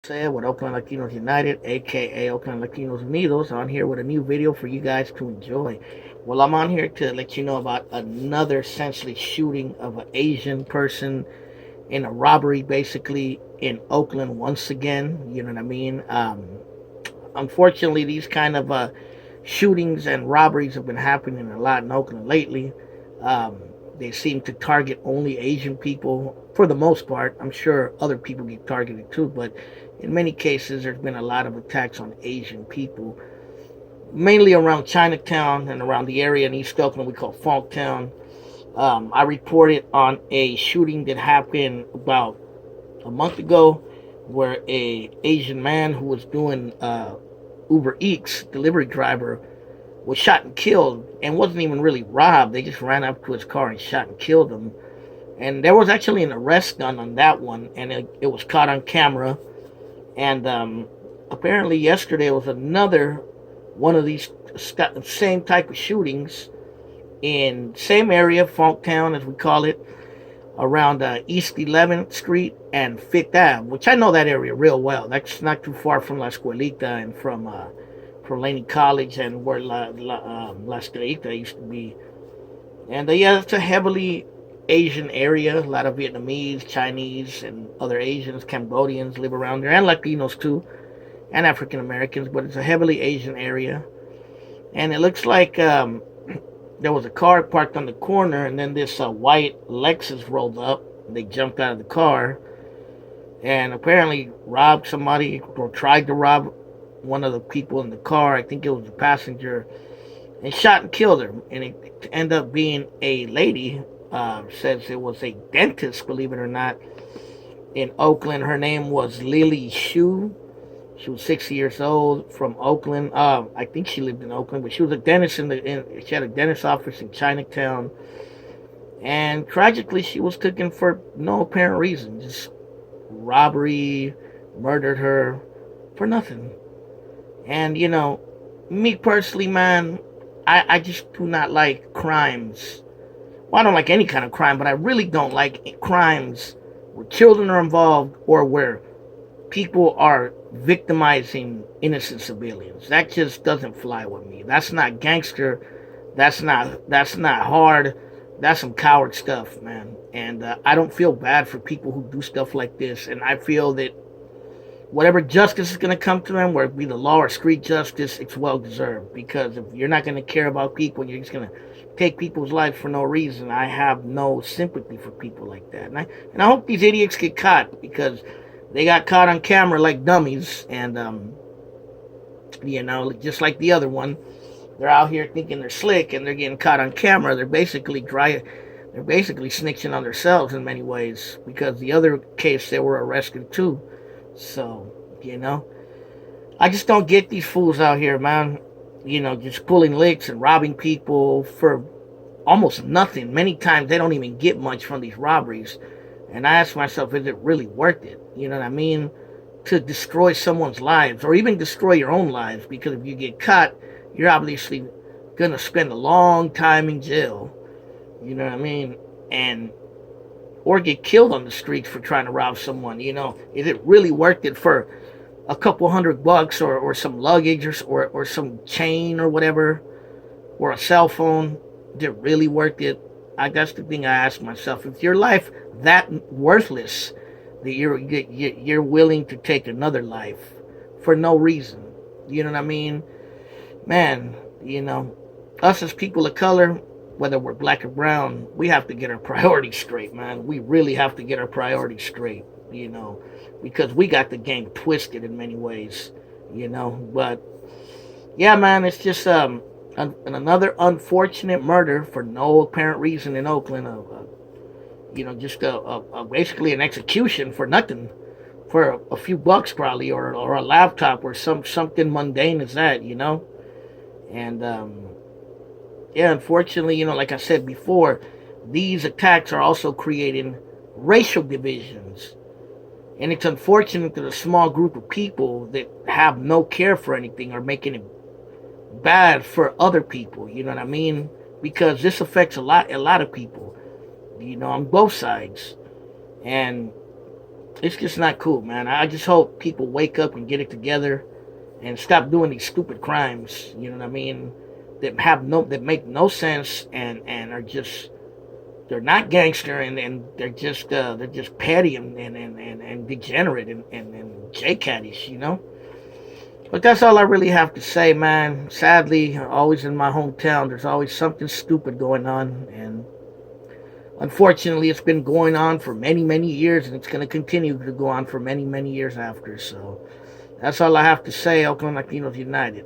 Said with Oakland Latinos United, aka Oakland Latinos Unidos, on here with a new video for you guys to enjoy. Well, I'm on here to let you know about another essentially shooting of an Asian person in a robbery, basically in Oakland once again. You know what I mean? Unfortunately, these kind of shootings and robberies have been happening a lot in Oakland lately. Um, they seem to target only Asian people for the most part. I'm sure other people get targeted too, but in many cases, there's been a lot of attacks on Asian people, mainly around Chinatown and around the area in East Oakland we call Funktown. I reported on a shooting that happened about a month ago, where a Asian man who was doing Uber Eats delivery driver was shot and killed, and wasn't even really robbed. They just ran up to his car and shot and killed him. And there was actually an arrest done on that one, and it was caught on camera. And apparently, yesterday was another one of these same type of shootings in same area, Funktown as we call it, around East 11th Street and Fifth Ave, which I know that area real well. That's not too far from La Escuelita and from Laney College and where La Estrellita used to be. And yeah, it's a heavily Asian area. A lot of Vietnamese, Chinese, and other Asians, Cambodians live around there, and Latinos too, and African Americans. But it's a heavily Asian area, and it looks like there was a car parked on the corner, and then this white Lexus rolled up. They jumped out of the car and apparently robbed somebody or tried to rob one of the people in the car. I think it was the passenger, and shot and killed her. And it ended up being a lady. Says it was a dentist, believe it or not, in Oakland. Her name was Lily Shu. She was 60 years old, from Oakland. I think she lived in Oakland, but she was a dentist she had a dentist office in Chinatown. And tragically, she was taken for no apparent reason. Just robbery, murdered her for nothing. And, me personally, man, I just do not like crimes. Well, I don't like any kind of crime, but I really don't like crimes where children are involved or where people are victimizing innocent civilians. That just doesn't fly with me. That's not gangster. That's not hard. That's some coward stuff, man. And I don't feel bad for people who do stuff like this. And I feel that whatever justice is going to come to them, whether it be the law or street justice, it's well deserved. Because if you're not going to care about people, you're just going to take people's lives for no reason. I have no sympathy for people like that. And I hope these idiots get caught, because they got caught on camera like dummies. And, just like the other one, they're out here thinking they're slick and they're getting caught on camera. They're basically snitching on themselves in many ways, because the other case they were arrested too. So, I just don't get these fools out here, man. Just pulling licks and robbing people for almost nothing. Many times they don't even get much from these robberies. And I ask myself, is it really worth it? You know what I mean? To destroy someone's lives, or even destroy your own lives, because if you get caught, you're obviously gonna spend a long time in jail. You know what I mean? And or get killed on the streets for trying to rob someone. Is it really worth it for a couple $100 or some luggage or some chain or whatever, or a cell phone? Is it really worth it? That's the thing I ask myself. If your life that worthless that you're willing to take another life for no reason, you know what I mean, man? Us as people of color, whether we're black or brown, we have to get our priorities straight, man. We really have to get our priorities straight, because we got the game twisted in many ways, But yeah, man, it's just another unfortunate murder for no apparent reason in Oakland. Just basically an execution for nothing, for a few bucks probably, or a laptop, or something mundane as that. And yeah, unfortunately, like I said before, these attacks are also creating racial divisions. And it's unfortunate that a small group of people that have no care for anything are making it bad for other people. You know what I mean? Because this affects a lot of people, on both sides. And It's just not cool, man. I just hope people wake up and get it together and stop doing these stupid crimes. You know what I mean? That make no sense and are just they're not gangster and they're just petty and degenerate and J caddies, you know. But that's all I really have to say, man. Sadly, always in my hometown, there's always something stupid going on, and unfortunately, it's been going on for many, many years, and it's going to continue to go on for many, many years after. So that's all I have to say. Oakland Latinos United.